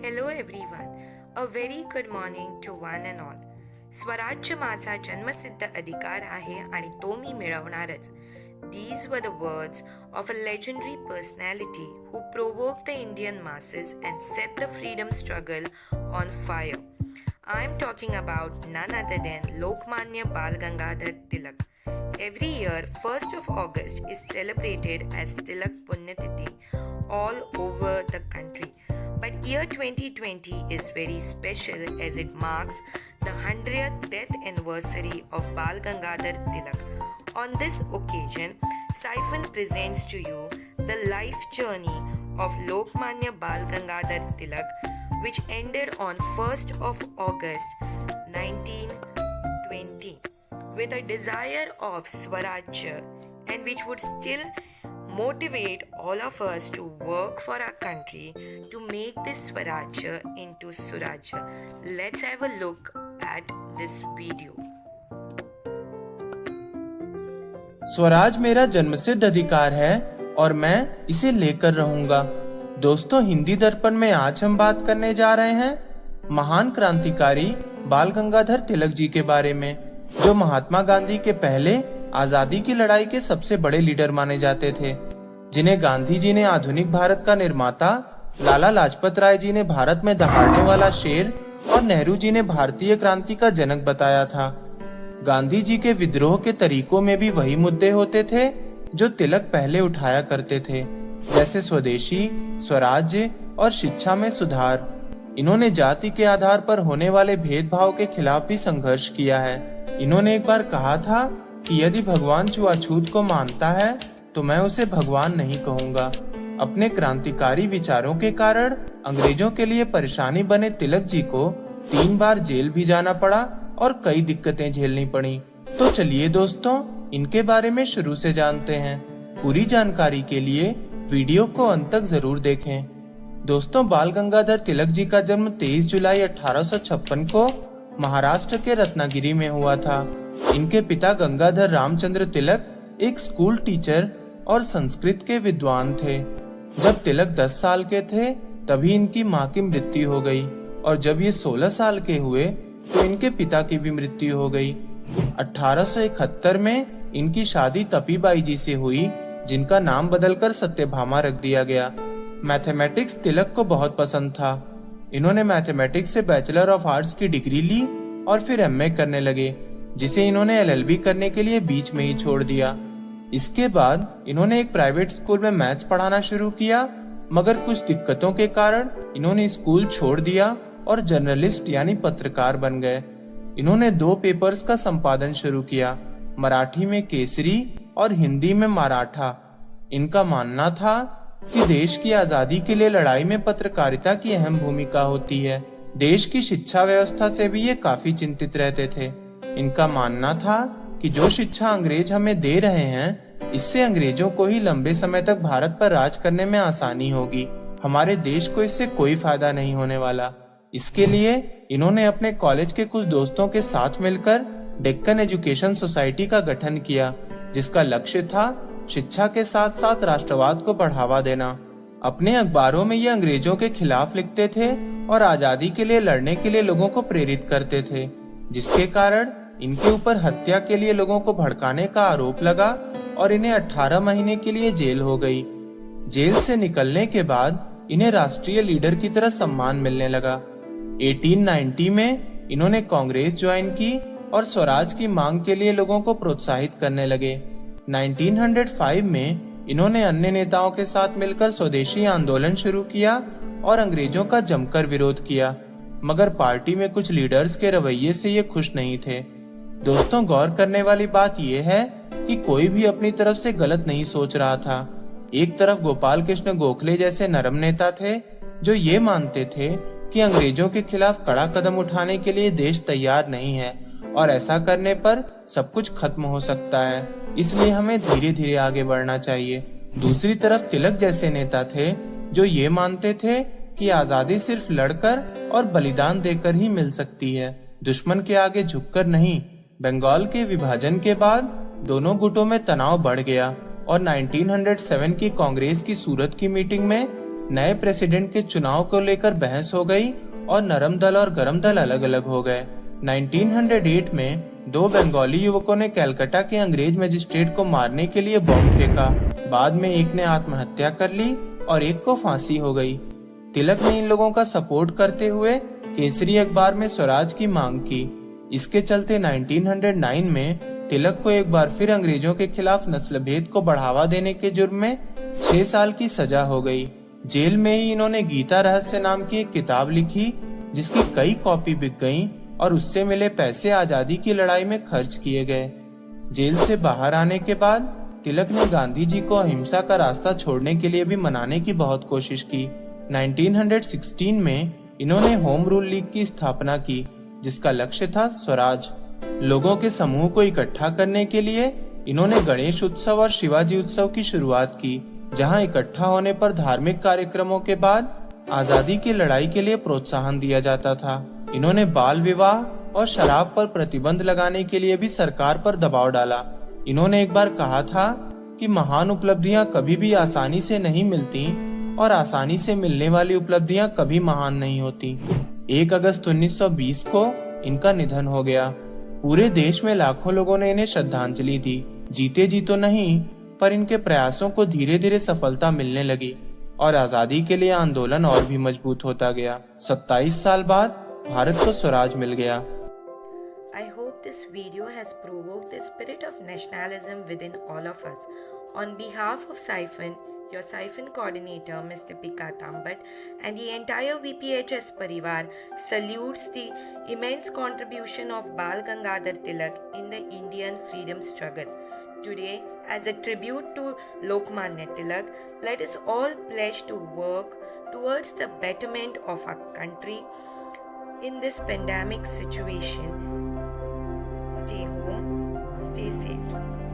Hello everyone. A very good morning to one and all. स्वराज्य माझा जन्मसिद्ध अधिकार आहे आणि तो मी मिळवणारच. These were the words of a legendary personality who provoked the Indian masses and set the freedom struggle on fire. I am talking about none other than Lokmanya Bal Gangadhar Tilak. Every year, 1st of August is celebrated as Tilak Punyatithi all over the country. But year 2020 is very special as it marks the 100th death anniversary of Bal Gangadhar Tilak. On this occasion, Siphon presents to you the life journey of Lokmanya Bal Gangadhar Tilak, which ended on 1st of August 1920 with a desire of Swarajya and which would still motivate all of us to work for our country to make this Swarajya into Surajya. Let's have a look at this video. Swaraj मेरा जन्मसिद्ध अधिकार है और मैं इसे लेकर रहूंगा। दोस्तों, हिंदी दर्पण में आज हम बात करने जा रहे हैं महान क्रांतिकारी बाल गंगाधर तिलक जी के बारे में, जो महात्मा गांधी के पहले आजादी की लड़ाई के सबसे बड़े लीडर माने जाते थे, जिन्हें गांधी जी ने आधुनिक भारत का निर्माता, लाला लाजपत राय जी ने भारत में दहाड़ने वाला शेर और नेहरू जी ने भारतीय क्रांति का जनक बताया था। गांधी जी के विद्रोह के तरीकों में भी वही मुद्दे होते थे जो तिलक पहले उठाया करते थे, जैसे स्वदेशी, स्वराज्य और शिक्षा में सुधार। इन्होंने जाति के आधार पर होने वाले भेदभाव के खिलाफ भी संघर्ष किया है। इन्होंने एक बार कहा था कि यदि भगवान छुआछूत को मानता है तो मैं उसे भगवान नहीं कहूँगा। अपने क्रांतिकारी विचारों के कारण अंग्रेजों के लिए परेशानी बने तिलक जी को 3 बार जेल भी जाना पड़ा और कई दिक्कतें झेलनी पड़ी। तो चलिए दोस्तों, इनके बारे में शुरू से जानते हैं। पूरी जानकारी के लिए वीडियो को अंत तक जरूर देखें। दोस्तों, बाल गंगाधर तिलक जी का जन्म 23 जुलाई 1856 को महाराष्ट्र के रत्नागिरी में हुआ था। इनके पिता गंगाधर रामचंद्र तिलक एक स्कूल टीचर और संस्कृत के विद्वान थे। जब तिलक 10 साल के थे तभी इनकी मां की मृत्यु हो गई और जब ये 16 साल के हुए तो इनके पिता की भी मृत्यु हो गई। 1871 में इनकी शादी तपीबाई जी से हुई, जिनका नाम बदलकर सत्यभामा रख दिया गया। मैथमेटिक्स तिलक को बहुत पसंद था। इन्होंने मैथमेटिक्स से बैचलर ऑफ आर्ट्स की डिग्री ली और फिर एमए करने लगे, जिसे इन्होंने एलएलबी करने के लिए बीच में ही छोड़ दिया। इसके बाद इन्होंने एक प्राइवेट स्कूल में मैथ्स पढ़ाना शुरू किया, मगर कुछ दिक्कतों के कारण इन्होंने स्कूल छोड़ दिया और जर्नलिस्ट यानी पत्रकार बन गए। इन्होंने 2 पेपर्स का संपादन शुरू किया, मराठी में केसरी और हिंदी में मराठा। इनका मानना था कि देश की आजादी के लिए लड़ाई में पत्रकारिता की अहम भूमिका होती है। देश की शिक्षा व्यवस्था से भी ये काफी चिंतित रहते थे। इनका मानना था कि जो शिक्षा अंग्रेज हमें दे रहे हैं, इससे अंग्रेजों को ही लंबे समय तक भारत पर राज करने में आसानी होगी। हमारे देश को इससे कोई फायदा नहीं होने वाला। इसके लिए इन्होंने अपने कॉलेज के कुछ दोस्तों के साथ मिलकर डेक्कन एजुकेशन सोसाइटी का गठन किया, जिसका लक्ष्य था शिक्षा के साथ साथ राष्ट्रवाद को बढ़ावा देना। अपने अखबारों में ये अंग्रेजों के खिलाफ लिखते थे और आजादी के लिए लड़ने के लिए लोगों को प्रेरित करते थे, जिसके कारण इनके ऊपर हत्या के लिए लोगों को भड़काने का आरोप लगा और इन्हें 18 महीने के लिए जेल हो गई। जेल से निकलने के बाद इन्हें राष्ट्रीय लीडर की तरह सम्मान मिलने लगा। 1890 में इन्होंने कांग्रेस ज्वाइन की और स्वराज की मांग के लिए लोगों को प्रोत्साहित करने लगे। 1905 में इन्होंने अन्य नेताओं के साथ मिलकर स्वदेशी आंदोलन शुरू किया और अंग्रेजों का जमकर विरोध किया, मगर पार्टी में कुछ लीडर्स के रवैये से ये खुश नहीं थे। दोस्तों, गौर करने वाली बात यह है कि कोई भी अपनी तरफ से गलत नहीं सोच रहा था। एक तरफ गोपाल कृष्ण गोखले जैसे नरम नेता थे जो ये मानते थे कि अंग्रेजों के खिलाफ कड़ा कदम उठाने के लिए देश तैयार नहीं है और ऐसा करने पर सब कुछ खत्म हो सकता है, इसलिए हमें धीरे धीरे आगे बढ़ना चाहिए। दूसरी तरफ तिलक जैसे नेता थे जो ये मानते थे कि आजादी सिर्फ लड़कर और बलिदान देकर ही मिल सकती है, दुश्मन के आगे झुककर नहीं। बंगाल के विभाजन के बाद दोनों गुटों में तनाव बढ़ गया और 1907 की कांग्रेस की सूरत की मीटिंग में नए प्रेसिडेंट के चुनाव को लेकर बहस हो गई और नरम दल और गरम दल अलग अलग हो गए। 1908 में 2 बंगाली युवकों ने कलकत्ता के अंग्रेज मजिस्ट्रेट को मारने के लिए बम फेंका। बाद में एक ने आत्महत्या कर ली और एक को फांसी हो गई। तिलक ने इन लोगों का सपोर्ट करते हुए केसरी अखबार में स्वराज की मांग की। इसके चलते 1909 में तिलक को एक बार फिर अंग्रेजों के खिलाफ नस्लभेद को बढ़ावा देने के जुर्म में 6 साल की सजा हो गई। जेल में ही इन्होंने गीता रहस्य नाम की एक किताब लिखी, जिसकी कई कॉपी बिक गईं और उससे मिले पैसे आजादी की लड़ाई में खर्च किए गए। जेल से बाहर आने के बाद तिलक ने गांधी जी को अहिंसा का रास्ता छोड़ने के लिए भी मनाने की बहुत कोशिश की। 1916 में इन्होंने होम रूल लीग की स्थापना की, जिसका लक्ष्य था स्वराज। लोगों के समूह को इकट्ठा करने के लिए इन्होंने गणेश उत्सव और शिवाजी उत्सव की शुरुआत की, जहां इकट्ठा होने पर धार्मिक कार्यक्रमों के बाद आजादी की लड़ाई के लिए प्रोत्साहन दिया जाता था। इन्होंने बाल विवाह और शराब पर प्रतिबंध लगाने के लिए भी सरकार पर दबाव डाला। इन्होंने एक बार कहा था कि महान उपलब्धियां कभी भी आसानी से नहीं मिलती और आसानी से मिलने वाली उपलब्धियां कभी महान नहीं होती। 1 अगस्त 1920 को इनका निधन हो गया। पूरे देश में लाखों लोगों ने इन्हें श्रद्धांजलि दी। जीते जी तो नहीं, पर इनके प्रयासों को धीरे धीरे सफलता मिलने लगी और आजादी के लिए आंदोलन और भी मजबूत होता गया। 27 साल बाद भारत को स्वराज मिल गया। I hope this video has provoked the spirit of nationalism within all of us. On behalf of Siphon, your Siphon coordinator, Ms. Deepika Tambat, and the entire VPHS Parivar salutes the immense contribution of Bal Gangadhar Tilak in the Indian freedom struggle. Today, as a tribute to Lokmanya Tilak, let us all pledge to work towards the betterment of our country in this pandemic situation. Stay home, stay safe.